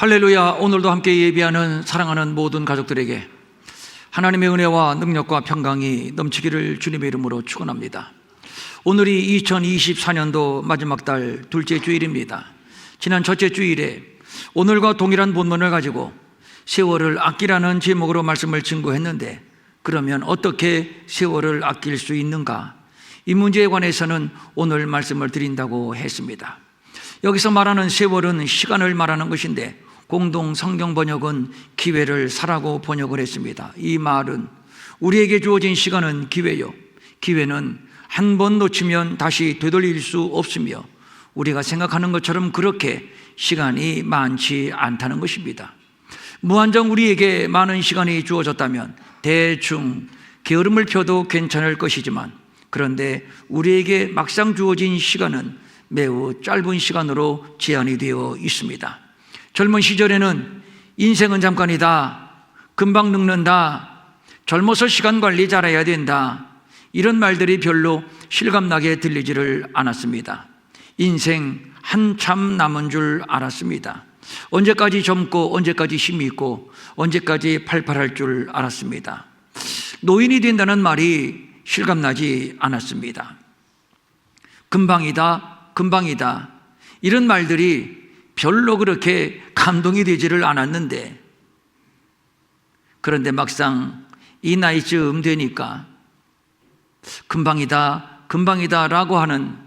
할렐루야. 오늘도 함께 예배하는 사랑하는 모든 가족들에게 하나님의 은혜와 능력과 평강이 넘치기를 주님의 이름으로 축원합니다. 오늘이 2024년도 마지막 달 둘째 주일입니다. 지난 첫째 주일에 오늘과 동일한 본문을 가지고 세월을 아끼라는 제목으로 말씀을 증거했는데, 그러면 어떻게 세월을 아낄 수 있는가? 이 문제에 관해서는 오늘 말씀을 드린다고 했습니다. 여기서 말하는 세월은 시간을 말하는 것인데, 공동 성경 번역은 기회를 사라고 번역을 했습니다. 이 말은 우리에게 주어진 시간은 기회요, 기회는 한 번 놓치면 다시 되돌릴 수 없으며 우리가 생각하는 것처럼 그렇게 시간이 많지 않다는 것입니다. 무한정 우리에게 많은 시간이 주어졌다면 대충 게으름을 펴도 괜찮을 것이지만, 그런데 우리에게 막상 주어진 시간은 매우 짧은 시간으로 제한이 되어 있습니다. 젊은 시절에는 인생은 잠깐이다, 금방 늙는다, 젊어서 시간 관리 잘해야 된다, 이런 말들이 별로 실감나게 들리지를 않았습니다. 인생 한참 남은 줄 알았습니다. 언제까지 젊고 언제까지 힘이 있고 언제까지 팔팔할 줄 알았습니다. 노인이 된다는 말이 실감나지 않았습니다. 금방이다, 금방이다, 이런 말들이 별로 그렇게 감동이 되지를 않았는데, 그런데 막상 이 나이쯤 되니까 금방이다, 금방이다 라고 하는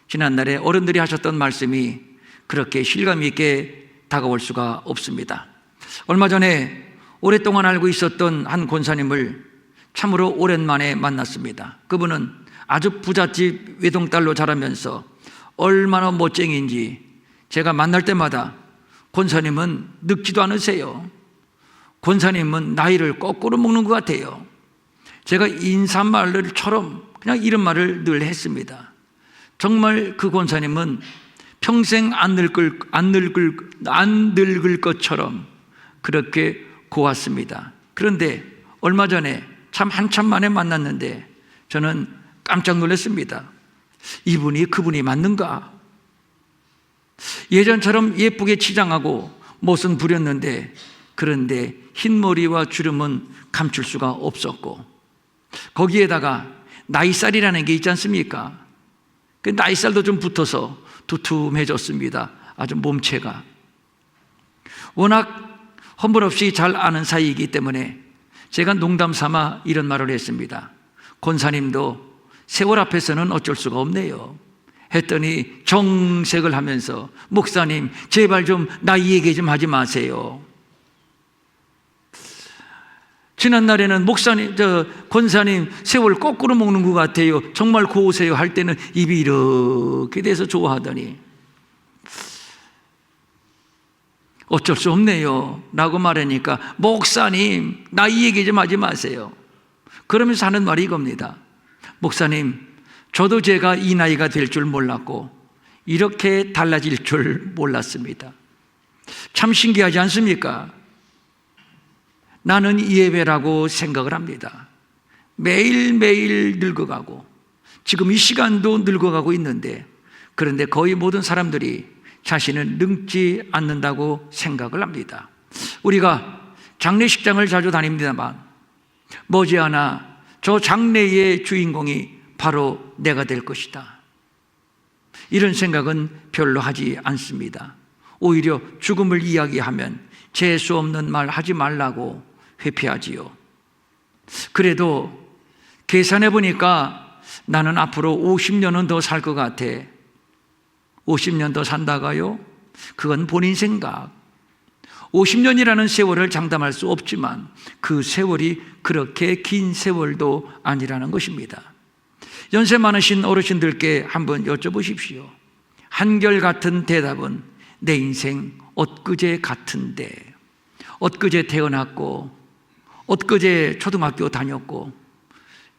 지난날에 어른들이 하셨던 말씀이 그렇게 실감 있게 다가올 수가 없습니다. 얼마 전에 오랫동안 알고 있었던 한 권사님을 참으로 오랜만에 만났습니다. 그분은 아주 부잣집 외동딸로 자라면서 얼마나 멋쟁이인지 제가 만날 때마다 권사님은 늙지도 않으세요, 권사님은 나이를 거꾸로 먹는 것 같아요, 제가 인사말처럼 그냥 이런 말을 늘 했습니다. 정말 그 권사님은 평생 안 늙을 것처럼 그렇게 고왔습니다. 그런데 얼마 전에 참 한참 만에 만났는데 저는 깜짝 놀랐습니다. 이분이 그분이 맞는가? 예전처럼 예쁘게 치장하고 못은 부렸는데, 그런데 흰머리와 주름은 감출 수가 없었고, 거기에다가 나이살이라는 게 있지 않습니까? 그 나이살도 좀 붙어서 두툼해졌습니다. 아주 몸체가. 워낙 허물없이 잘 아는 사이이기 때문에 제가 농담 삼아 이런 말을 했습니다. 권사님도 세월 앞에서는 어쩔 수가 없네요 했더니 정색을 하면서, 목사님 제발 좀 나이 얘기 좀 하지 마세요. 지난날에는 목사님, 권사님 세월 거꾸로 먹는 것 같아요, 정말 고우세요 할 때는 입이 이렇게 돼서 좋아하더니 어쩔 수 없네요 라고 말하니까, 목사님 나이 얘기 좀 하지 마세요. 그러면서 하는 말이 이겁니다. 목사님, 저도 제가 이 나이가 될 줄 몰랐고 이렇게 달라질 줄 몰랐습니다. 참 신기하지 않습니까? 나는 예배라고 생각을 합니다. 매일매일 늙어가고 지금 이 시간도 늙어가고 있는데, 그런데 거의 모든 사람들이 자신을 늙지 않는다고 생각을 합니다. 우리가 장례식장을 자주 다닙니다만 머지않아 저 장례의 주인공이 바로 내가 될 것이다, 이런 생각은 별로 하지 않습니다. 오히려 죽음을 이야기하면 재수 없는 말 하지 말라고 회피하지요. 그래도 계산해 보니까 나는 앞으로 50년은 더 살 것 같아. 50년 더 산다가요? 그건 본인 생각. 50년이라는 세월을 장담할 수 없지만 그 세월이 그렇게 긴 세월도 아니라는 것입니다. 연세 많으신 어르신들께 한번 여쭤보십시오. 한결같은 대답은 내 인생 엊그제 같은데, 엊그제 태어났고 엊그제 초등학교 다녔고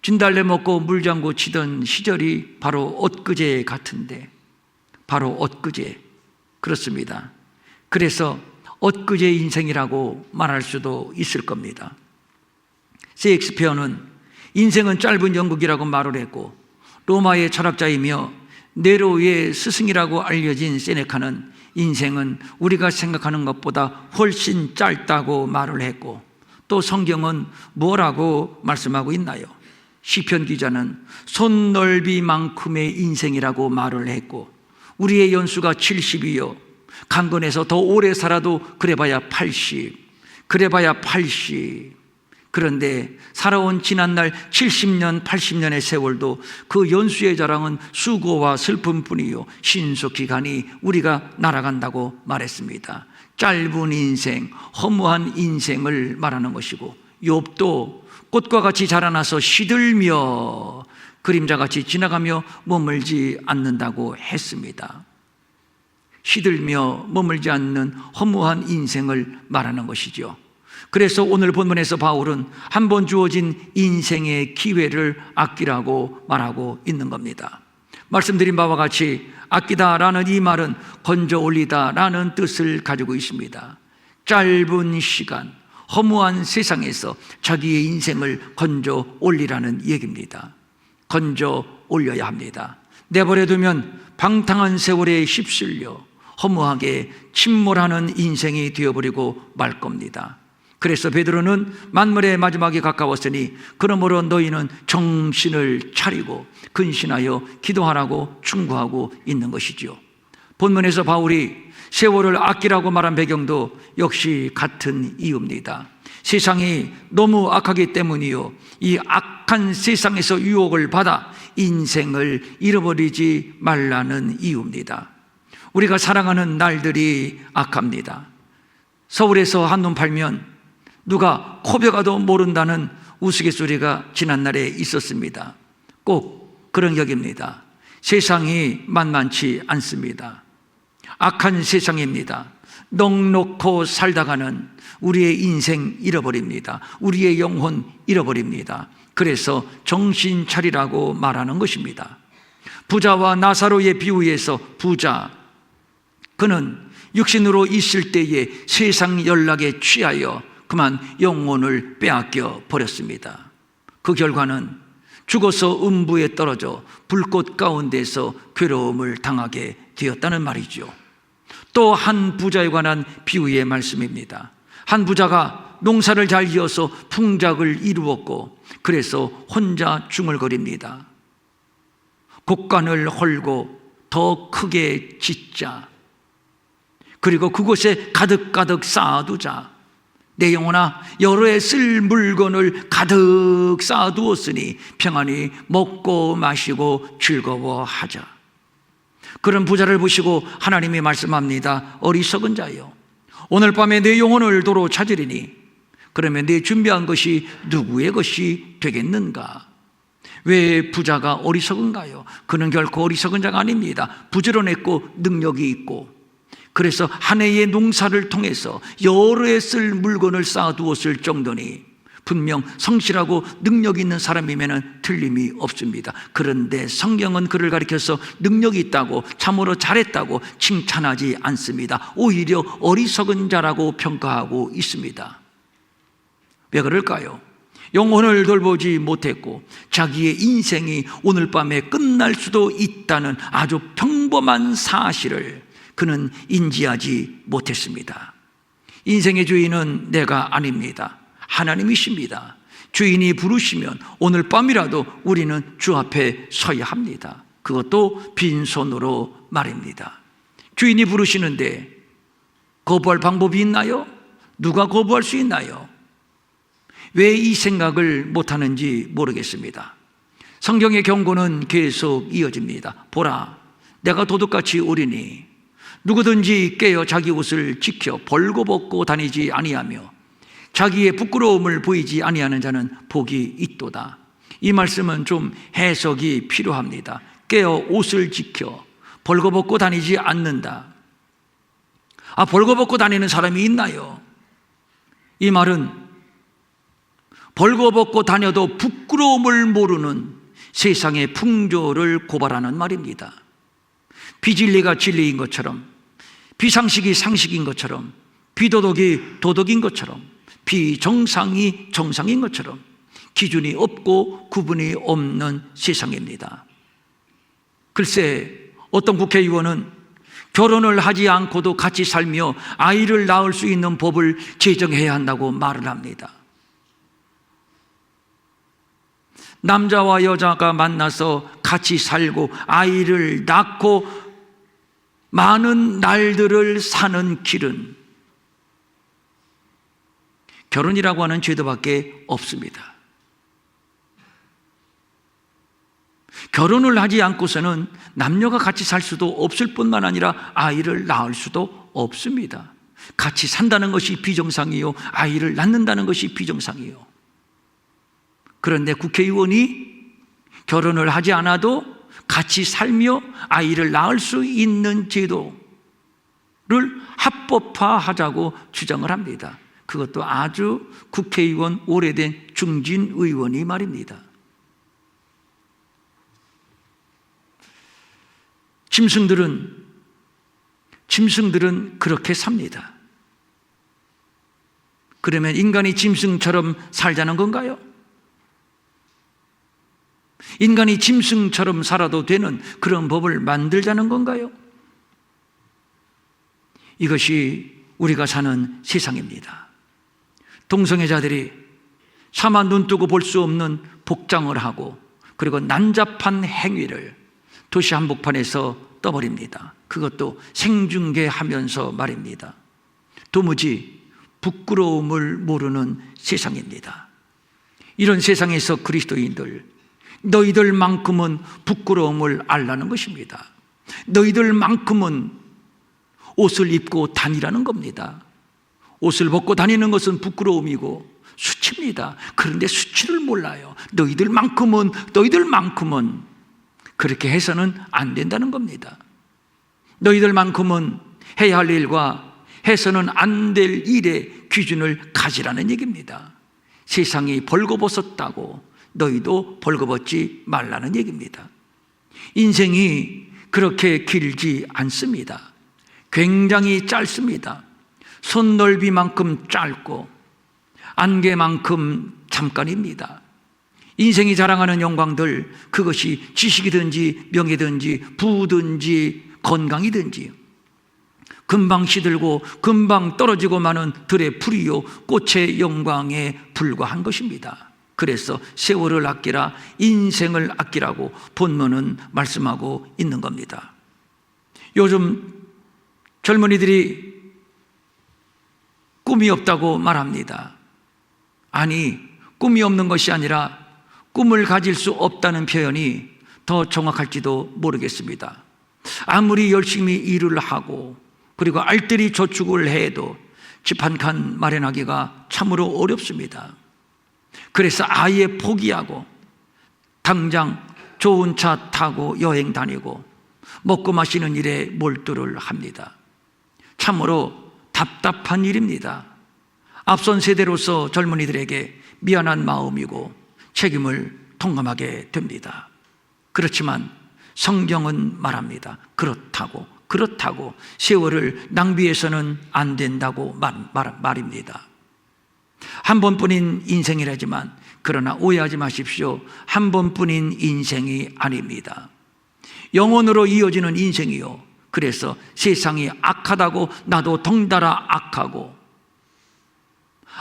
진달래 먹고 물장구 치던 시절이 바로 엊그제 같은데, 바로 엊그제. 그렇습니다. 그래서 엊그제 인생이라고 말할 수도 있을 겁니다. 셰익스피어는 인생은 짧은 연극이라고 말을 했고, 로마의 철학자이며 네로의 스승이라고 알려진 세네카는 인생은 우리가 생각하는 것보다 훨씬 짧다고 말을 했고, 또 성경은 뭐라고 말씀하고 있나요? 시편 기자는 손넓이만큼의 인생이라고 말을 했고, 우리의 연수가 70이요, 강건해서 더 오래 살아도 그래봐야 80, 그래봐야 80. 그런데 살아온 지난날 70년, 80년의 세월도 그 연수의 자랑은 수고와 슬픔뿐이요, 신속히 가니 우리가 날아간다고 말했습니다. 짧은 인생, 허무한 인생을 말하는 것이고, 욥도 꽃과 같이 자라나서 시들며 그림자같이 지나가며 머물지 않는다고 했습니다. 시들며 머물지 않는 허무한 인생을 말하는 것이죠. 그래서 오늘 본문에서 바울은 한 번 주어진 인생의 기회를 아끼라고 말하고 있는 겁니다. 말씀드린 바와 같이 아끼다라는 이 말은 건져 올리다라는 뜻을 가지고 있습니다. 짧은 시간, 허무한 세상에서 자기의 인생을 건져 올리라는 얘기입니다. 건져 올려야 합니다. 내버려 두면 방탕한 세월에 휩쓸려 허무하게 침몰하는 인생이 되어버리고 말 겁니다. 그래서 베드로는 만물의 마지막이 가까웠으니 그러므로 너희는 정신을 차리고 근신하여 기도하라고 충고하고 있는 것이죠. 본문에서 바울이 세월을 아끼라고 말한 배경도 역시 같은 이유입니다. 세상이 너무 악하기 때문이요, 이 악한 세상에서 유혹을 받아 인생을 잃어버리지 말라는 이유입니다. 우리가 살아가는 날들이 악합니다. 서울에서 한눈 팔면 누가 코벼가도 모른다는 우스갯소리가 지난날에 있었습니다. 꼭 그런 격입니다. 세상이 만만치 않습니다. 악한 세상입니다. 넉넉고 살다가는 우리의 인생 잃어버립니다. 우리의 영혼 잃어버립니다. 그래서 정신 차리라고 말하는 것입니다. 부자와 나사로의 비유에서 부자, 그는 육신으로 있을 때에 세상 연락에 취하여 그만 영혼을 빼앗겨 버렸습니다. 그 결과는 죽어서 음부에 떨어져 불꽃 가운데서 괴로움을 당하게 되었다는 말이죠. 또 한 부자에 관한 비유의 말씀입니다. 한 부자가 농사를 잘 지어서 풍작을 이루었고, 그래서 혼자 중얼거립니다. 곡간을 헐고 더 크게 짓자, 그리고 그곳에 가득가득 쌓아두자. 내 영혼아, 여러 해 쓸 물건을 가득 쌓아두었으니 평안히 먹고 마시고 즐거워하자. 그런 부자를 보시고 하나님이 말씀합니다. 어리석은 자여, 오늘 밤에 내 영혼을 도로 찾으리니 그러면 내 준비한 것이 누구의 것이 되겠는가? 왜 부자가 어리석은가요? 그는 결코 어리석은 자가 아닙니다. 부지런했고 능력이 있고, 그래서 한 해의 농사를 통해서 여러 해 쓸 물건을 쌓아두었을 정도니 분명 성실하고 능력 있는 사람이면 틀림이 없습니다. 그런데 성경은 그를 가리켜서 능력이 있다고, 참으로 잘했다고 칭찬하지 않습니다. 오히려 어리석은 자라고 평가하고 있습니다. 왜 그럴까요? 영혼을 돌보지 못했고 자기의 인생이 오늘 밤에 끝날 수도 있다는 아주 평범한 사실을 그는 인지하지 못했습니다. 인생의 주인은 내가 아닙니다. 하나님이십니다. 주인이 부르시면 오늘 밤이라도 우리는 주 앞에 서야 합니다. 그것도 빈손으로 말입니다. 주인이 부르시는데 거부할 방법이 있나요? 누가 거부할 수 있나요? 왜 이 생각을 못하는지 모르겠습니다. 성경의 경고는 계속 이어집니다. 보라, 내가 도둑같이 오리니 누구든지 깨어 자기 옷을 지켜 벌거벗고 다니지 아니하며 자기의 부끄러움을 보이지 아니하는 자는 복이 있도다. 이 말씀은 좀 해석이 필요합니다. 깨어 옷을 지켜 벌거벗고 다니지 않는다. 벌거벗고 다니는 사람이 있나요? 이 말은 벌거벗고 다녀도 부끄러움을 모르는 세상의 풍조를 고발하는 말입니다. 비진리가 진리인 것처럼, 비상식이 상식인 것처럼, 비도덕이 도덕인 것처럼, 비정상이 정상인 것처럼 기준이 없고 구분이 없는 세상입니다. 글쎄, 어떤 국회의원은 결혼을 하지 않고도 같이 살며 아이를 낳을 수 있는 법을 제정해야 한다고 말을 합니다. 남자와 여자가 만나서 같이 살고 아이를 낳고 많은 날들을 사는 길은 결혼이라고 하는 제도밖에 없습니다. 결혼을 하지 않고서는 남녀가 같이 살 수도 없을 뿐만 아니라 아이를 낳을 수도 없습니다. 같이 산다는 것이 비정상이요, 아이를 낳는다는 것이 비정상이요. 그런데 국회의원이 결혼을 하지 않아도 같이 살며 아이를 낳을 수 있는 제도를 합법화하자고 주장을 합니다. 그것도 아주 국회의원 오래된 중진 의원이 말입니다. 짐승들은 그렇게 삽니다. 그러면 인간이 짐승처럼 살자는 건가요? 인간이 짐승처럼 살아도 되는 그런 법을 만들자는 건가요? 이것이 우리가 사는 세상입니다. 동성애자들이 차마 눈뜨고 볼 수 없는 복장을 하고 그리고 난잡한 행위를 도시 한복판에서 떠버립니다. 그것도 생중계하면서 말입니다. 도무지 부끄러움을 모르는 세상입니다. 이런 세상에서 그리스도인들, 너희들만큼은 부끄러움을 알라는 것입니다. 너희들만큼은 옷을 입고 다니라는 겁니다. 옷을 벗고 다니는 것은 부끄러움이고 수치입니다. 그런데 수치를 몰라요. 너희들만큼은 그렇게 해서는 안 된다는 겁니다. 너희들만큼은 해야 할 일과 해서는 안 될 일의 기준을 가지라는 얘기입니다. 세상이 벌거벗었다고 너희도 벌거벗지 말라는 얘기입니다. 인생이 그렇게 길지 않습니다. 굉장히 짧습니다. 손 넓이만큼 짧고 안개만큼 잠깐입니다. 인생이 자랑하는 영광들, 그것이 지식이든지 명예든지 부든지 건강이든지 금방 시들고 금방 떨어지고 마는 들의 풀이요 꽃의 영광에 불과한 것입니다. 그래서 세월을 아끼라, 인생을 아끼라고 본문은 말씀하고 있는 겁니다. 요즘 젊은이들이 꿈이 없다고 말합니다. 아니, 꿈이 없는 것이 아니라 꿈을 가질 수 없다는 표현이 더 정확할지도 모르겠습니다. 아무리 열심히 일을 하고 그리고 알뜰히 저축을 해도 집 한 칸 마련하기가 참으로 어렵습니다. 그래서 아예 포기하고 당장 좋은 차 타고 여행 다니고 먹고 마시는 일에 몰두를 합니다. 참으로 답답한 일입니다. 앞선 세대로서 젊은이들에게 미안한 마음이고 책임을 통감하게 됩니다. 그렇지만 성경은 말합니다. 그렇다고 세월을 낭비해서는 안 된다고 말입니다. 한 번뿐인 인생이라지만 그러나 오해하지 마십시오. 한 번뿐인 인생이 아닙니다. 영원으로 이어지는 인생이요. 그래서 세상이 악하다고 나도 덩달아 악하고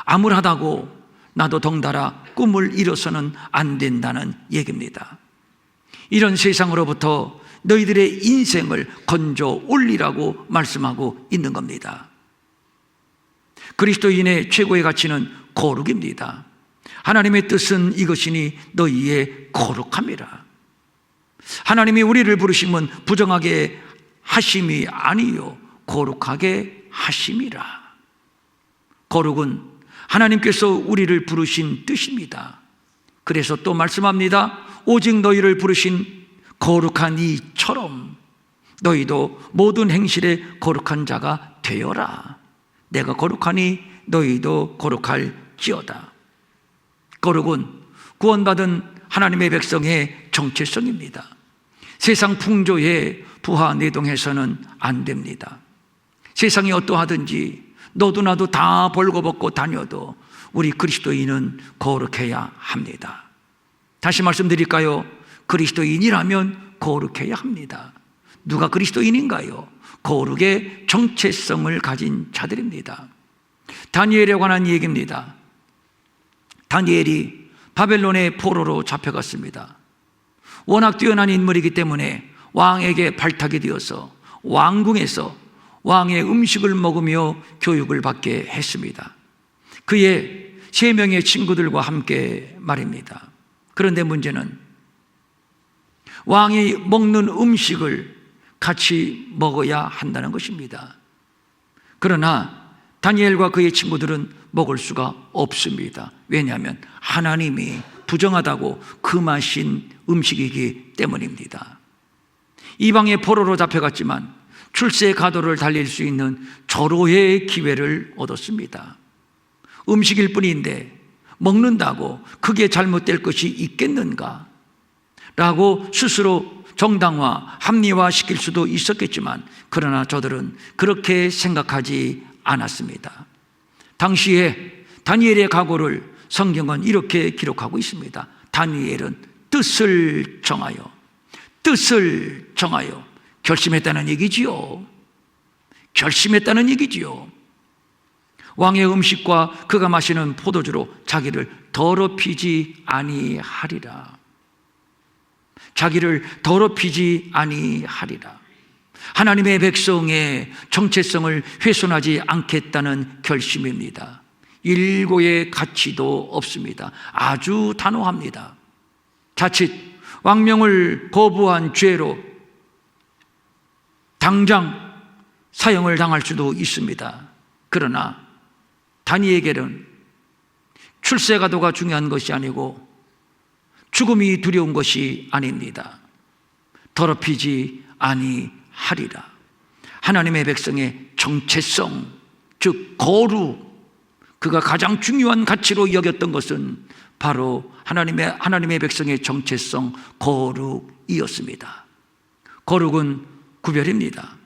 암울하다고 나도 덩달아 꿈을 이뤄서는 안 된다는 얘기입니다. 이런 세상으로부터 너희들의 인생을 건져 올리라고 말씀하고 있는 겁니다. 그리스도인의 최고의 가치는 거룩입니다. 하나님의 뜻은 이것이니 너희의 거룩함이라. 하나님이 우리를 부르심은 부정하게 하심이 아니요 거룩하게 하심이라. 거룩은 하나님께서 우리를 부르신 뜻입니다. 그래서 또 말씀합니다. 오직 너희를 부르신 거룩한 이처럼 너희도 모든 행실에 거룩한 자가 되어라. 내가 거룩하니 너희도 거룩할지어다. 거룩은 구원받은 하나님의 백성의 정체성입니다. 세상 풍조에 부하내동해서는 안 됩니다. 세상이 어떠하든지 너도 나도 다 벌거벗고 다녀도 우리 그리스도인은 거룩해야 합니다. 다시 말씀드릴까요? 그리스도인이라면 거룩해야 합니다. 누가 그리스도인인가요? 거룩의 정체성을 가진 자들입니다. 다니엘에 관한 얘기입니다. 다니엘이 바벨론의 포로로 잡혀갔습니다. 워낙 뛰어난 인물이기 때문에 왕에게 발탁이 되어서 왕궁에서 왕의 음식을 먹으며 교육을 받게 했습니다. 그의 3명의 친구들과 함께 말입니다. 그런데 문제는 왕이 먹는 음식을 같이 먹어야 한다는 것입니다. 그러나 다니엘과 그의 친구들은 먹을 수가 없습니다. 왜냐하면 하나님이 부정하다고 금하신 음식이기 때문입니다. 이방의 포로로 잡혀갔지만 출세 가도를 달릴 수 있는 절호의 기회를 얻었습니다. 음식일 뿐인데 먹는다고 그게 잘못될 것이 있겠는가? 라고 스스로 정당화, 합리화시킬 수도 있었겠지만 그러나 저들은 그렇게 생각하지 않았습니다. 당시에 다니엘의 각오를 성경은 이렇게 기록하고 있습니다. 다니엘은 뜻을 정하여 결심했다는 얘기지요. 결심했다는 얘기지요. 왕의 음식과 그가 마시는 포도주로 자기를 더럽히지 아니하리라. 자기를 더럽히지 아니하리라. 하나님의 백성의 정체성을 훼손하지 않겠다는 결심입니다. 일고의 가치도 없습니다. 아주 단호합니다. 자칫 왕명을 거부한 죄로 당장 사형을 당할 수도 있습니다. 그러나 다니엘에게는 출세가도가 중요한 것이 아니고 죽음이 두려운 것이 아닙니다. 더럽히지 아니하리라. 하나님의 백성의 정체성, 즉 거룩, 그가 가장 중요한 가치로 여겼던 것은 바로 하나님의 백성의 정체성, 거룩이었습니다. 거룩은 구별입니다.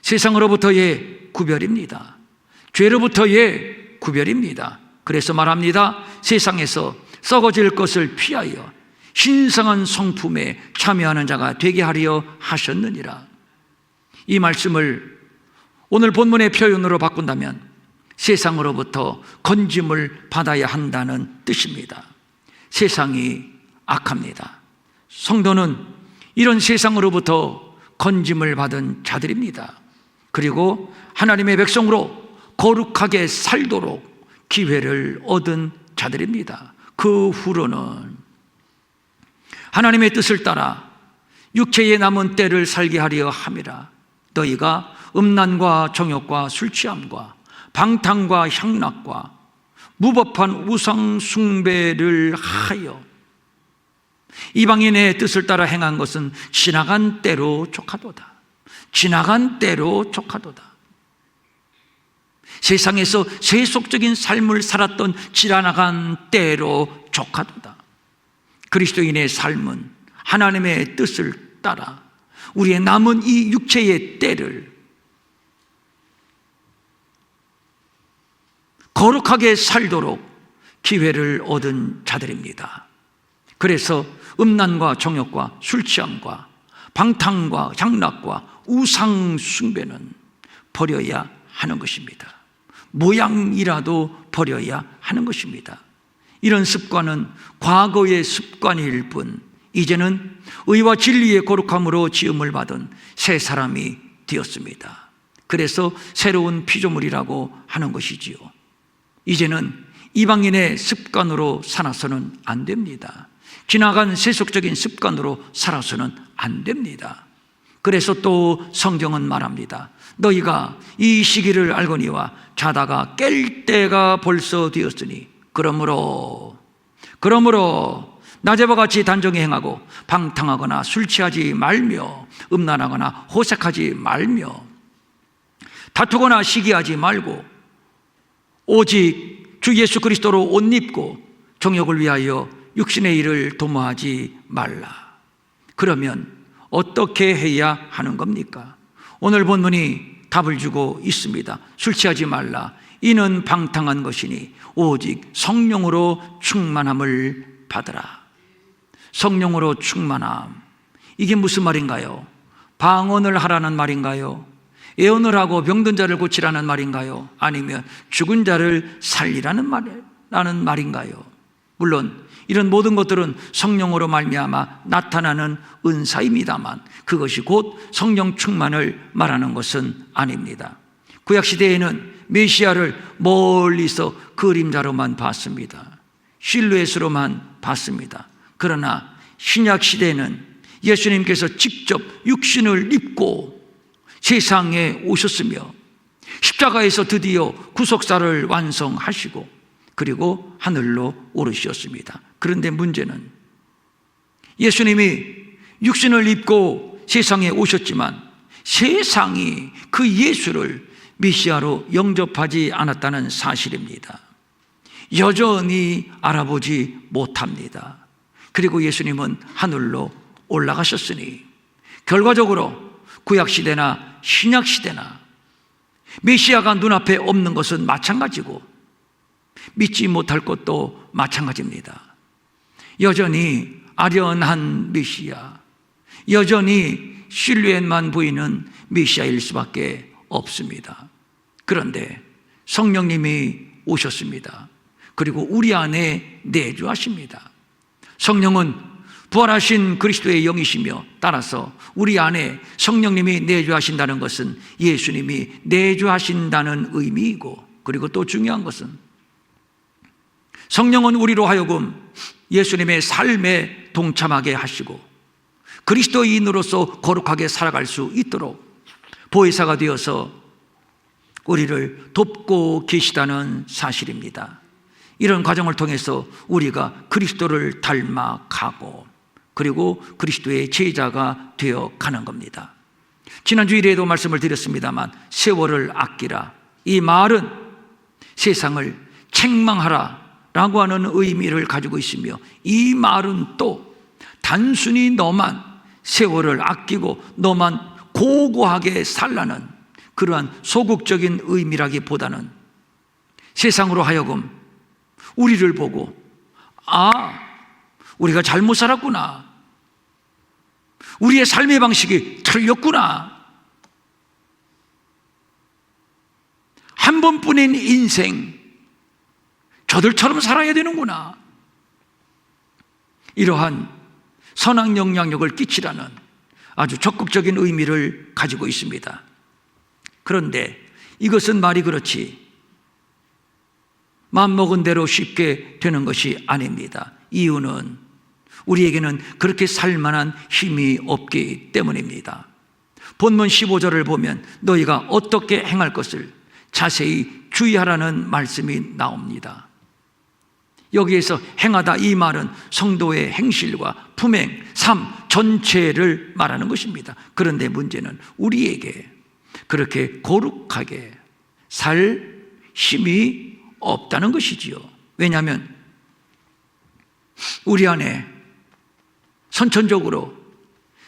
세상으로부터의 구별입니다. 죄로부터의 구별입니다. 그래서 말합니다. 세상에서 썩어질 것을 피하여 신성한 성품에 참여하는 자가 되게 하려 하셨느니라. 이 말씀을 오늘 본문의 표현으로 바꾼다면 세상으로부터 건짐을 받아야 한다는 뜻입니다. 세상이 악합니다. 성도는 이런 세상으로부터 건짐을 받은 자들입니다. 그리고 하나님의 백성으로 거룩하게 살도록 기회를 얻은 자들입니다. 그 후로는 하나님의 뜻을 따라 육체에 남은 때를 살게 하려 함이라. 너희가 음란과 정욕과 술 취함과 방탕과 향락과 무법한 우상 숭배를 하여 이방인의 뜻을 따라 행한 것은 지나간 때로 족하도다. 지나간 때로 족하도다. 세상에서 세속적인 삶을 살았던 지나간 때로 족하도다. 그리스도인의 삶은 하나님의 뜻을 따라 우리의 남은 이 육체의 때를 거룩하게 살도록 기회를 얻은 자들입니다. 그래서 음란과 정욕과 술 취함과 방탕과 향락과 우상 숭배는 버려야 하는 것입니다. 모양이라도 버려야 하는 것입니다. 이런 습관은 과거의 습관일 뿐 이제는 의와 진리의 거룩함으로 지음을 받은 새 사람이 되었습니다. 그래서 새로운 피조물이라고 하는 것이지요. 이제는 이방인의 습관으로 살아서는 안 됩니다. 지나간 세속적인 습관으로 살아서는 안 됩니다. 그래서 또 성경은 말합니다. 너희가 이 시기를 알거니와 자다가 깰 때가 벌써 되었으니 그러므로 낮에와 같이 단정히 행하고 방탕하거나 술 취하지 말며 음란하거나 호색하지 말며 다투거나 시기하지 말고 오직 주 예수 그리스도로 옷 입고 정욕을 위하여 육신의 일을 도모하지 말라. 그러면 어떻게 해야 하는 겁니까? 오늘 본문이 답을 주고 있습니다. 술 취하지 말라. 이는 방탕한 것이니 오직 성령으로 충만함을 받으라. 성령으로 충만함. 이게 무슨 말인가요? 방언을 하라는 말인가요? 예언을 하고 병든 자를 고치라는 말인가요? 아니면 죽은 자를 살리라는 말인가요? 물론 이런 모든 것들은 성령으로 말미암아 나타나는 은사입니다만 그것이 곧 성령 충만을 말하는 것은 아닙니다. 구약시대에는 메시아를 멀리서 그림자로만 봤습니다. 실루엣으로만 봤습니다. 그러나 신약시대에는 예수님께서 직접 육신을 입고 세상에 오셨으며 십자가에서 드디어 구속사를 완성하시고 그리고 하늘로 오르셨습니다. 그런데 문제는 예수님이 육신을 입고 세상에 오셨지만 세상이 그 예수를 메시아로 영접하지 않았다는 사실입니다. 여전히 알아보지 못합니다. 그리고 예수님은 하늘로 올라가셨으니 결과적으로 구약시대나 신약시대나 메시아가 눈앞에 없는 것은 마찬가지고 믿지 못할 것도 마찬가지입니다. 여전히 아련한 메시아, 여전히 실루엣만 보이는 메시아일 수밖에 없습니다. 그런데 성령님이 오셨습니다. 그리고 우리 안에 내주하십니다. 성령은 부활하신 그리스도의 영이시며 따라서 우리 안에 성령님이 내주하신다는 것은 예수님이 내주하신다는 의미이고, 그리고 또 중요한 것은 성령은 우리로 하여금 예수님의 삶에 동참하게 하시고 그리스도인으로서 거룩하게 살아갈 수 있도록 보혜사가 되어서 우리를 돕고 계시다는 사실입니다. 이런 과정을 통해서 우리가 그리스도를 닮아가고 그리고 그리스도의 제자가 되어 가는 겁니다. 지난 주일에도 말씀을 드렸습니다만 세월을 아끼라, 이 말은 세상을 책망하라 라고 하는 의미를 가지고 있으며, 이 말은 또 단순히 너만 세월을 아끼고 너만 고고하게 살라는 그러한 소극적인 의미라기보다는 세상으로 하여금 우리를 보고 우리가 잘못 살았구나, 우리의 삶의 방식이 틀렸구나, 한 번뿐인 인생 저들처럼 살아야 되는구나, 이러한 선한 영향력을 끼치라는 아주 적극적인 의미를 가지고 있습니다. 그런데 이것은 말이 그렇지 마음먹은 대로 쉽게 되는 것이 아닙니다. 이유는 우리에게는 그렇게 살만한 힘이 없기 때문입니다. 본문 15절을 보면 너희가 어떻게 행할 것을 자세히 주의하라는 말씀이 나옵니다. 여기에서 행하다, 이 말은 성도의 행실과 품행, 삶 전체를 말하는 것입니다. 그런데 문제는 우리에게 그렇게 거룩하게 살 힘이 없다는 것이지요. 왜냐하면 우리 안에 선천적으로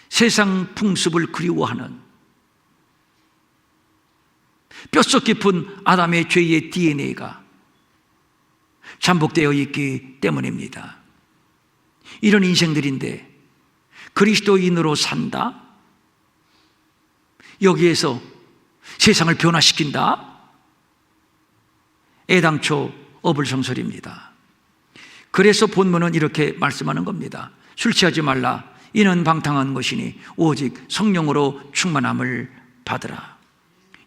세상 풍습을 그리워하는 뼛속 깊은 아담의 죄의 DNA가 잠복되어 있기 때문입니다. 이런 인생들인데 그리스도인으로 산다? 여기에서 세상을 변화시킨다? 애당초 어불성설입니다. 그래서 본문은 이렇게 말씀하는 겁니다. 술 취하지 말라. 이는 방탕한 것이니 오직 성령으로 충만함을 받으라.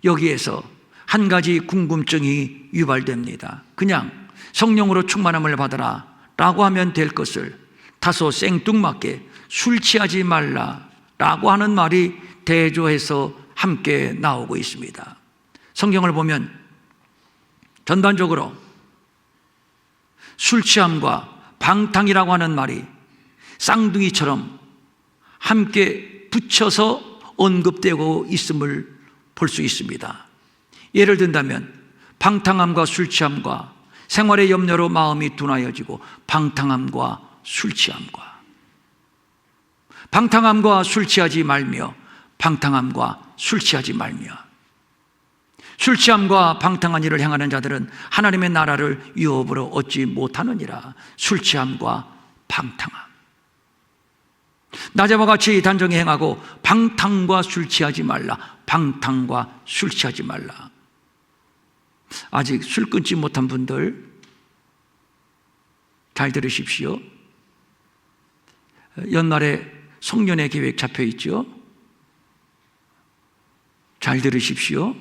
여기에서 한 가지 궁금증이 유발됩니다. 그냥 성령으로 충만함을 받으라 라고 하면 될 것을 다소 생뚱맞게 술 취하지 말라 라고 하는 말이 대조해서 함께 나오고 있습니다. 성경을 보면 전반적으로 술 취함과 방탕이라고 하는 말이 쌍둥이처럼 함께 붙여서 언급되고 있음을 볼 수 있습니다. 예를 든다면 방탕함과 술 취함과 생활의 염려로 마음이 둔하여지고 방탕함과 술 취함과 술 취하지 말며 방탕함과 술 취하지 말며 술 취함과 방탕한 일을 행하는 자들은 하나님의 나라를 유업으로 얻지 못하느니라. 술 취함과 방탕함, 낮에와 같이 단정히 행하고 방탕과 술 취하지 말라. 방탕과 술 취하지 말라. 아직 술 끊지 못한 분들 잘 들으십시오. 연말에 송년회 계획 잡혀 있죠? 잘 들으십시오.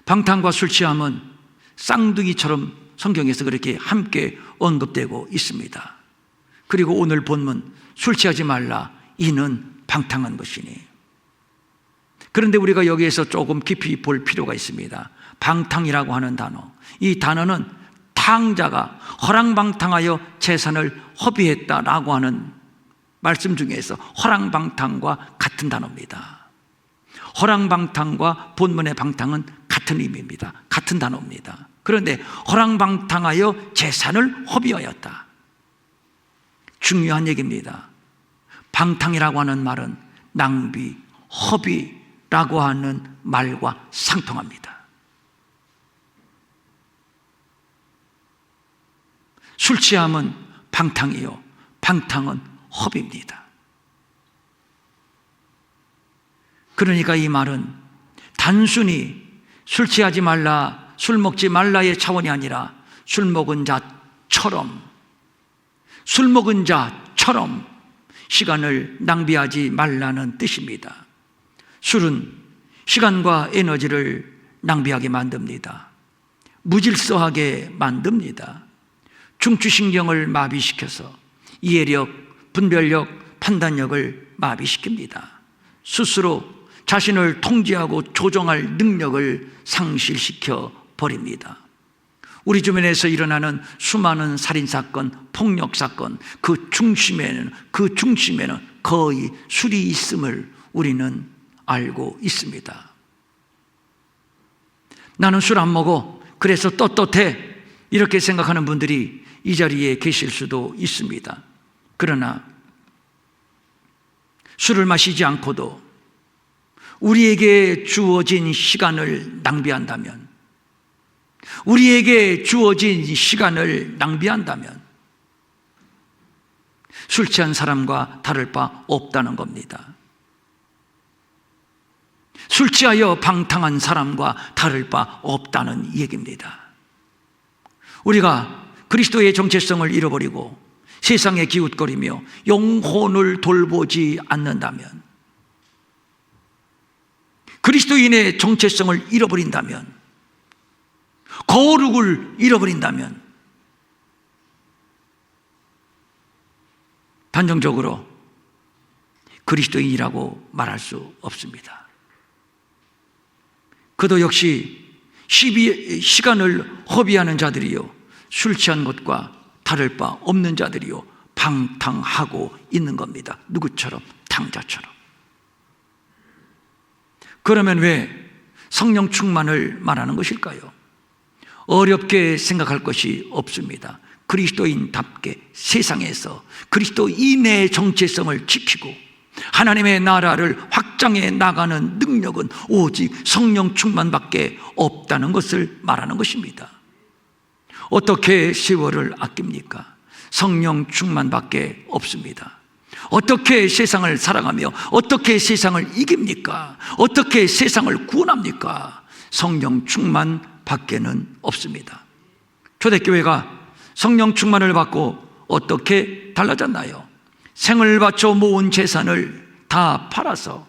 방탕과 술 취함은 쌍둥이처럼 성경에서 그렇게 함께 언급되고 있습니다. 그리고 오늘 본문 술 취하지 말라. 이는 방탕한 것이니. 그런데 우리가 여기에서 조금 깊이 볼 필요가 있습니다. 방탕이라고 하는 단어, 이 단어는 탕자가 허랑방탕하여 재산을 허비했다라고 하는 말씀 중에서 허랑방탕과 같은 단어입니다. 허랑방탕과 본문의 방탕은 같은 의미입니다. 같은 단어입니다. 그런데 허랑방탕하여 재산을 허비하였다. 중요한 얘기입니다. 방탕이라고 하는 말은 낭비, 허비라고 하는 말과 상통합니다. 술 취함은 방탕이요, 방탕은 허비입니다. 그러니까 이 말은 단순히 술 취하지 말라, 술 먹지 말라의 차원이 아니라 술 먹은 자처럼 시간을 낭비하지 말라는 뜻입니다. 술은 시간과 에너지를 낭비하게 만듭니다. 무질서하게 만듭니다. 중추신경을 마비시켜서 이해력, 분별력, 판단력을 마비시킵니다. 스스로 자신을 통제하고 조정할 능력을 상실시켜 버립니다. 우리 주변에서 일어나는 수많은 살인사건, 폭력사건, 그 중심에는 거의 술이 있음을 우리는 알고 있습니다. 나는 술 안 먹어, 그래서 떳떳해, 이렇게 생각하는 분들이 이 자리에 계실 수도 있습니다. 그러나 술을 마시지 않고도 우리에게 주어진 시간을 낭비한다면, 술 취한 사람과 다를 바 없다는 겁니다. 술 취하여 방탕한 사람과 다를 바 없다는 얘기입니다. 우리가 그리스도의 정체성을 잃어버리고 세상에 기웃거리며 영혼을 돌보지 않는다면, 그리스도인의 정체성을 잃어버린다면, 거룩을 잃어버린다면 단정적으로 그리스도인이라고 말할 수 없습니다. 그도 역시 시간을 허비하는 자들이요, 술 취한 것과 다를 바 없는 자들이요, 방탕하고 있는 겁니다. 누구처럼? 탕자처럼. 그러면 왜 성령 충만을 말하는 것일까요? 어렵게 생각할 것이 없습니다. 그리스도인답게 세상에서 그리스도인의 정체성을 지키고 하나님의 나라를 확장해 나가는 능력은 오직 성령 충만밖에 없다는 것을 말하는 것입니다. 어떻게 세월을 아낍니까? 성령 충만밖에 없습니다. 어떻게 세상을 사랑하며 어떻게 세상을 이깁니까? 어떻게 세상을 구원합니까? 성령 충만밖에는 없습니다. 초대교회가 성령 충만을 받고 어떻게 달라졌나요? 생을 바쳐 모은 재산을 다 팔아서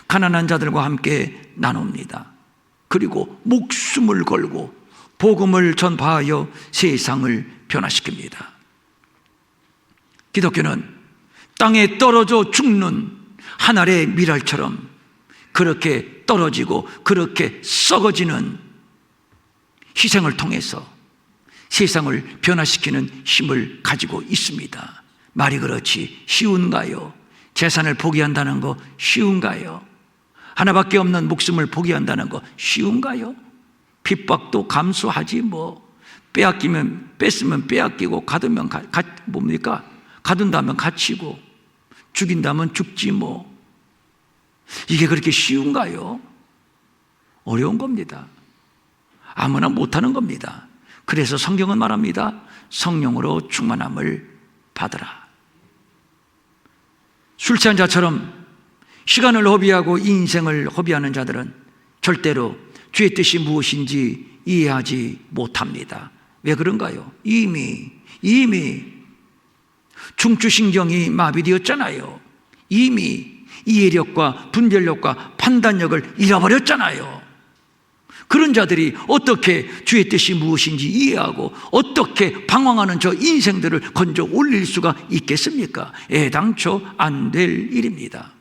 가난한 자들과 함께 나눕니다. 그리고 목숨을 걸고 복음을 전파하여 세상을 변화시킵니다. 기독교는 땅에 떨어져 죽는 한 알의 밀알처럼 그렇게 떨어지고 그렇게 썩어지는 희생을 통해서 세상을 변화시키는 힘을 가지고 있습니다. 말이 그렇지 쉬운가요? 재산을 포기한다는 거 쉬운가요? 하나밖에 없는 목숨을 포기한다는 거 쉬운가요? 핍박도 감수하지 뭐. 빼앗기면 뺐으면 빼앗기고 가두면 뭡니까? 가둔다면 갇히고 죽인다면 죽지 뭐. 이게 그렇게 쉬운가요? 어려운 겁니다. 아무나 못하는 겁니다. 그래서 성경은 말합니다. 성령으로 충만함을 받으라. 술 취한 자처럼 시간을 허비하고 인생을 허비하는 자들은 절대로 주의 뜻이 무엇인지 이해하지 못합니다. 왜 그런가요? 이미 중추신경이 마비되었잖아요. 이미 이해력과 분별력과 판단력을 잃어버렸잖아요. 그런 자들이 어떻게 주의 뜻이 무엇인지 이해하고 어떻게 방황하는 저 인생들을 건져 올릴 수가 있겠습니까? 애당초 안 될 일입니다.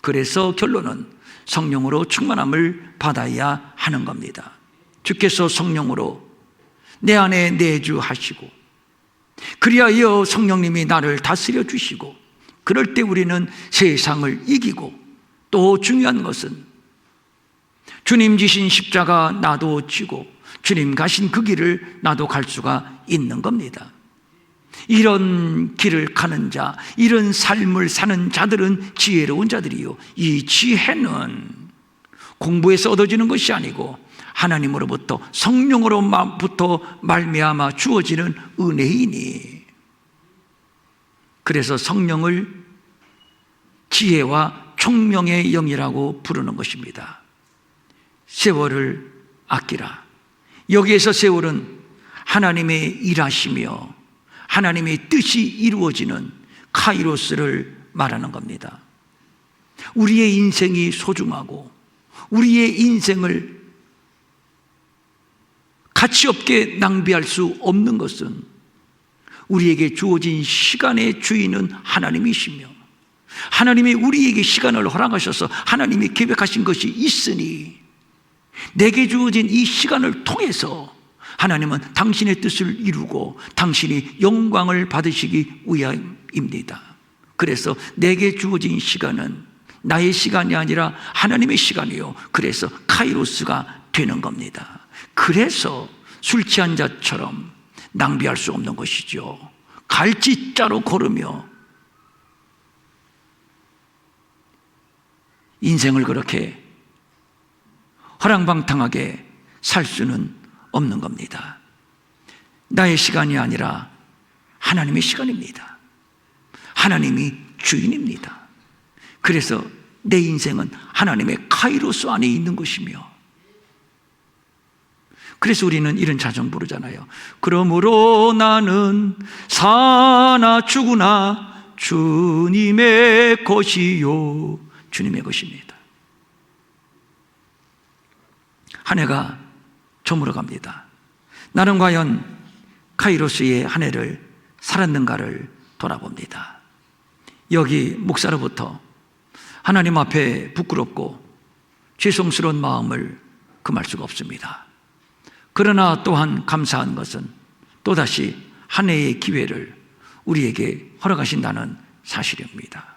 그래서 결론은 성령으로 충만함을 받아야 하는 겁니다. 주께서 성령으로 내 안에 내주하시고 그리하여 성령님이 나를 다스려 주시고 그럴 때 우리는 세상을 이기고 또 중요한 것은 주님 지신 십자가 나도 지고 주님 가신 그 길을 나도 갈 수가 있는 겁니다. 이런 길을 가는 자, 이런 삶을 사는 자들은 지혜로운 자들이요, 이 지혜는 공부에서 얻어지는 것이 아니고 하나님으로부터 성령으로부터 말미암아 주어지는 은혜이니, 그래서 성령을 지혜와 총명의 영이라고 부르는 것입니다. 세월을 아끼라. 여기에서 세월은 하나님의 일하시며 하나님의 뜻이 이루어지는 카이로스를 말하는 겁니다. 우리의 인생이 소중하고 우리의 인생을 가치 없게 낭비할 수 없는 것은 우리에게 주어진 시간의 주인은 하나님이시며 하나님이 우리에게 시간을 허락하셔서 하나님이 계획하신 것이 있으니 내게 주어진 이 시간을 통해서 하나님은 당신의 뜻을 이루고 당신이 영광을 받으시기 위함입니다. 그래서 내게 주어진 시간은 나의 시간이 아니라 하나님의 시간이요, 그래서 카이로스가 되는 겁니다. 그래서 술 취한 자처럼 낭비할 수 없는 것이죠. 갈짓자로 걸으며 인생을 그렇게 허랑방탕하게 살 수는 없는 겁니다. 나의 시간이 아니라 하나님의 시간입니다. 하나님이 주인입니다. 그래서 내 인생은 하나님의 카이로스 안에 있는 것이며, 그래서 우리는 이런 자정 부르잖아요. 그러므로 나는 사나 죽으나 주님의 것이요. 주님의 것입니다. 한 해가 저물어갑니다. 나는 과연 카이로스의 한 해를 살았는가를 돌아봅니다. 여기 목사로부터 하나님 앞에 부끄럽고 죄송스러운 마음을 금할 수가 없습니다. 그러나 또한 감사한 것은 또다시 한 해의 기회를 우리에게 허락하신다는 사실입니다.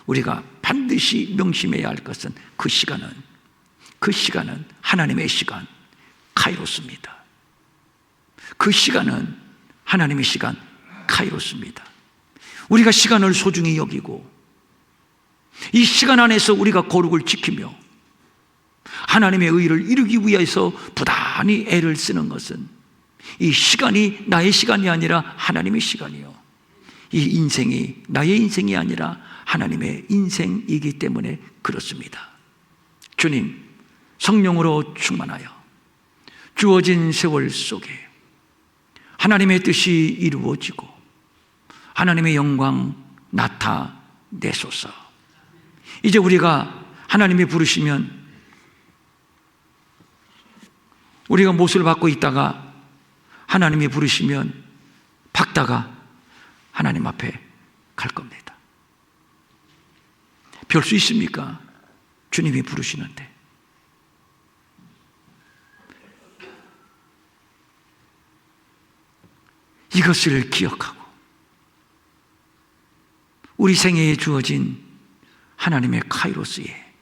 우리가 반드시 명심해야 할 것은 그 시간은 하나님의 시간, 카이로스입니다. 그 시간은 하나님의 시간, 카이로스입니다. 우리가 시간을 소중히 여기고 이 시간 안에서 우리가 거룩을 지키며 하나님의 의를 이루기 위해서 부단히 애를 쓰는 것은 이 시간이 나의 시간이 아니라 하나님의 시간이요, 이 인생이 나의 인생이 아니라 하나님의 인생이기 때문에 그렇습니다. 주님, 성령으로 충만하여 주어진 세월 속에 하나님의 뜻이 이루어지고 하나님의 영광 나타내소서. 이제 우리가 하나님이 부르시면 우리가 못을 받고 있다가 하나님이 부르시면 박다가 하나님 앞에 갈 겁니다. 별 수 있습니까? 주님이 부르시는데. 이것을 기억하고 우리 생애에 주어진 하나님의 카이로스에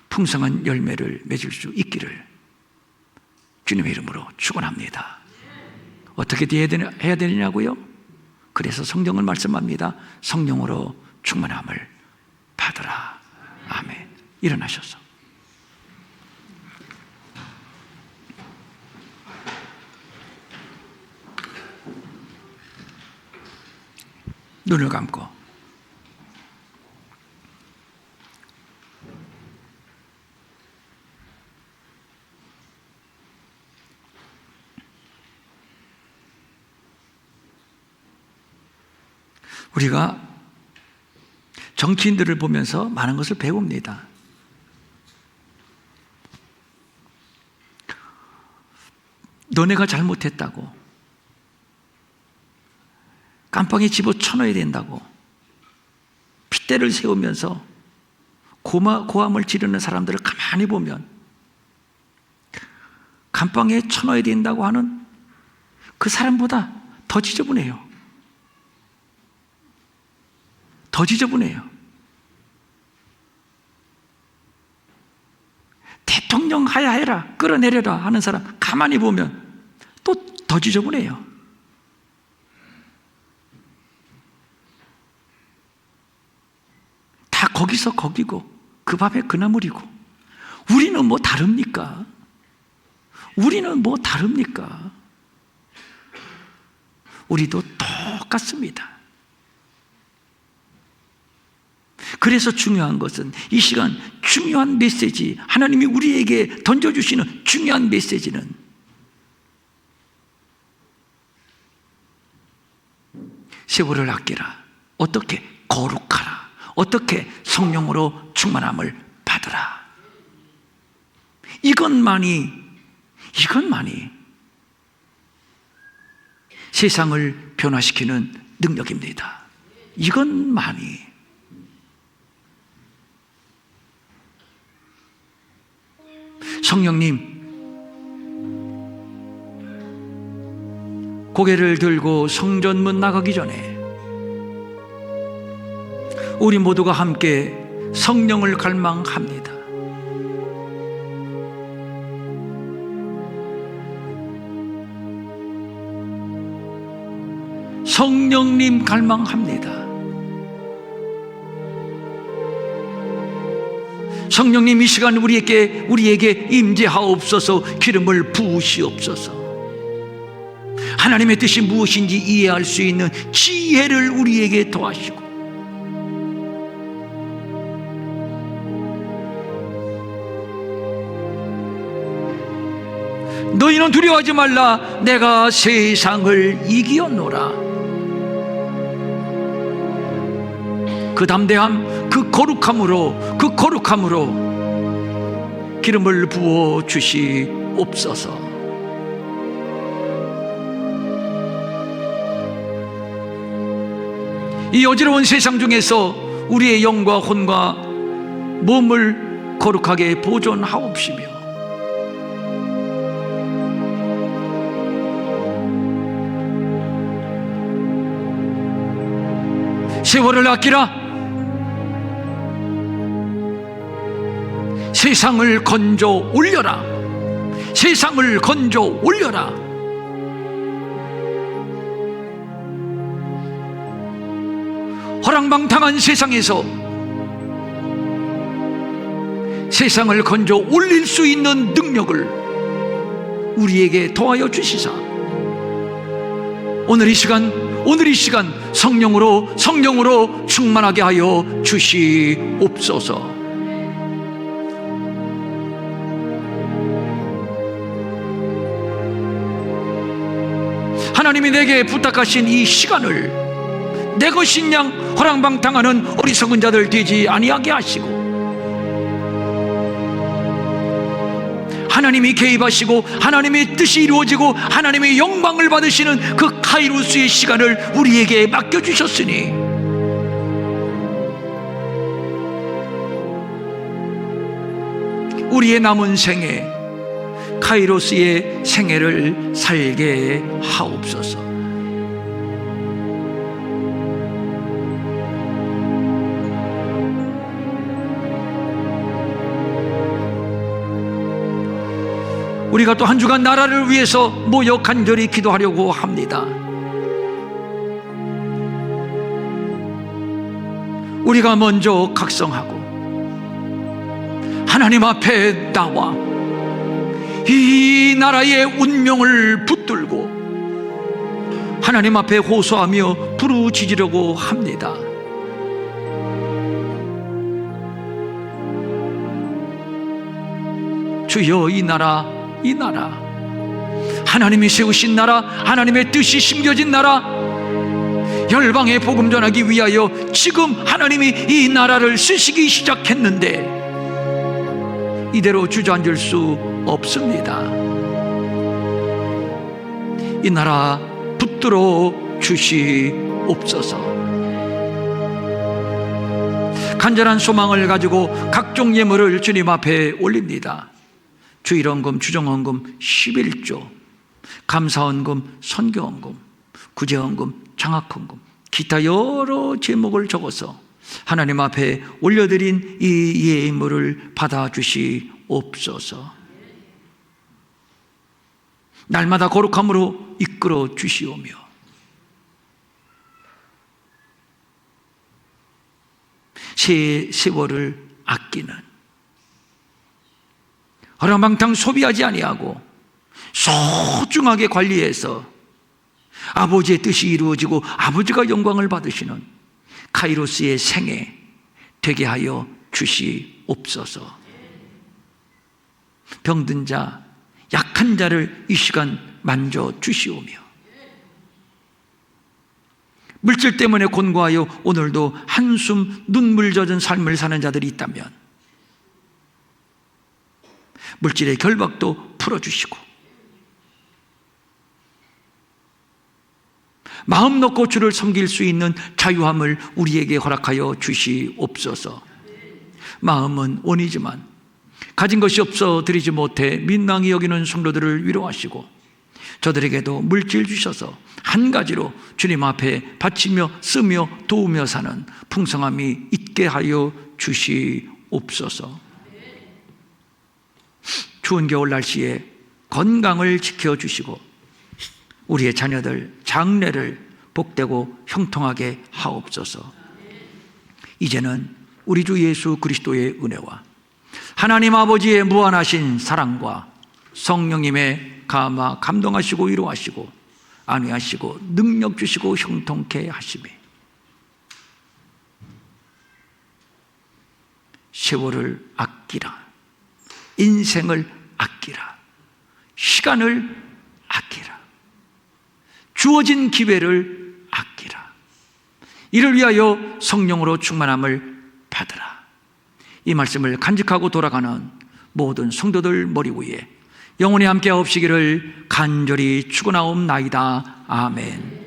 풍성한 열매를 맺을 수 있기를 주님의 이름으로 축원합니다. 어떻게 해야 되느냐고요? 그래서 성경을 말씀합니다. 성령으로 충만함을 받으라. 아멘. 일어나셔서 눈을 감고 우리가 정치인들을 보면서 많은 것을 배웁니다. 너네가 잘못했다고, 깜빵에 집어쳐넣어야 된다고 핏대를 세우면서 고함을 지르는 사람들을 가만히 보면 감방에 쳐넣어야 된다고 하는 그 사람보다 더 지저분해요. 더 지저분해요. 대통령 하야해라, 끌어내려라 하는 사람 가만히 보면 또 더 지저분해요. 다 거기서 거기고 그 밥에 그 나물이고, 우리는 뭐 다릅니까? 우리는 뭐 다릅니까? 우리도 똑같습니다. 그래서 중요한 것은 이 시간 중요한 메시지, 하나님이 우리에게 던져주시는 중요한 메시지는 세월을 아끼라. 어떻게? 거룩하라. 어떻게? 성령으로 충만함을 받으라. 이것만이 세상을 변화시키는 능력입니다. 이것만이. 성령님, 고개를 들고 성전문 나가기 전에 우리 모두가 함께 성령을 갈망합니다. 성령님 갈망합니다. 성령님 이 시간 우리에게 임재하옵소서. 기름을 부으시옵소서. 하나님의 뜻이 무엇인지 이해할 수 있는 지혜를 우리에게 더하시고, 너희는 두려워하지 말라. 내가 세상을 이기었노라. 그 담대함, 그 거룩함으로 기름을 부어 주시옵소서. 이 어지러운 세상 중에서 우리의 영과 혼과 몸을 거룩하게 보존하옵시며, 세월을 아끼라. 세상을 건져 올려라. 세상을 건져 올려라. 허랑방탕한 세상에서 세상을 건져 올릴 수 있는 능력을 우리에게 더하여 주시사, 오늘 이 시간 성령으로 충만하게 하여 주시옵소서. 하나님이 내게 부탁하신 이 시간을 내 것인 양 허랑방탕하는 어리석은 자들 되지 아니하게 하시고, 하나님이 개입하시고 하나님의 뜻이 이루어지고 하나님의 영광을 받으시는 그 카이로스의 시간을 우리에게 맡겨주셨으니, 우리의 남은 생에 카이로스의 생애를 살게 하옵소서. 우리가 또 한 주간 나라를 위해서 모여 간절히 기도하려고 합니다. 우리가 먼저 각성하고 하나님 앞에 나와 이 나라의 운명을 붙들고 하나님 앞에 호소하며 부르짖으려고 합니다. 주여, 이 나라, 이 나라, 하나님이 세우신 나라, 하나님의 뜻이 심겨진 나라, 열방에 복음 전하기 위하여 지금 하나님이 이 나라를 쓰시기 시작했는데 이대로 주저앉을 수 없습니다. 이 나라 붙들어 주시옵소서. 간절한 소망을 가지고 각종 예물을 주님 앞에 올립니다. 주일헌금, 주정헌금, 11조, 감사헌금, 선교헌금, 구제헌금, 장학헌금, 기타 여러 제목을 적어서 하나님 앞에 올려드린 이 예물을 받아주시옵소서. 날마다 거룩함으로 이끌어 주시오며 새 세월을 아끼는, 허랑방탕 소비하지 아니하고 소중하게 관리해서 아버지의 뜻이 이루어지고 아버지가 영광을 받으시는 카이로스의 생애 되게 하여 주시옵소서. 병든 자, 약한 자를 이 시간 만져 주시오며, 물질 때문에 곤고하여 오늘도 한숨 눈물 젖은 삶을 사는 자들이 있다면 물질의 결박도 풀어주시고 마음 놓고 주를 섬길 수 있는 자유함을 우리에게 허락하여 주시옵소서. 마음은 원이지만 가진 것이 없어 드리지 못해 민망히 여기는 성도들을 위로하시고 저들에게도 물질 주셔서 한 가지로 주님 앞에 바치며 쓰며 도우며 사는 풍성함이 있게 하여 주시옵소서. 추운 겨울 날씨에 건강을 지켜주시고 우리의 자녀들 장래를 복되고 형통하게 하옵소서. 이제는 우리 주 예수 그리스도의 은혜와 하나님 아버지의 무한하신 사랑과 성령님의 감화 감동하시고 위로하시고 안위하시고 능력 주시고 형통케 하시며 세월을 아끼라, 인생을 아끼라, 시간을 아끼라, 주어진 기회를 아끼라, 이를 위하여 성령으로 충만함을 받으라. 이 말씀을 간직하고 돌아가는 모든 성도들 머리 위에 영원히 함께 하옵시기를 간절히 축원하옵나이다. 아멘.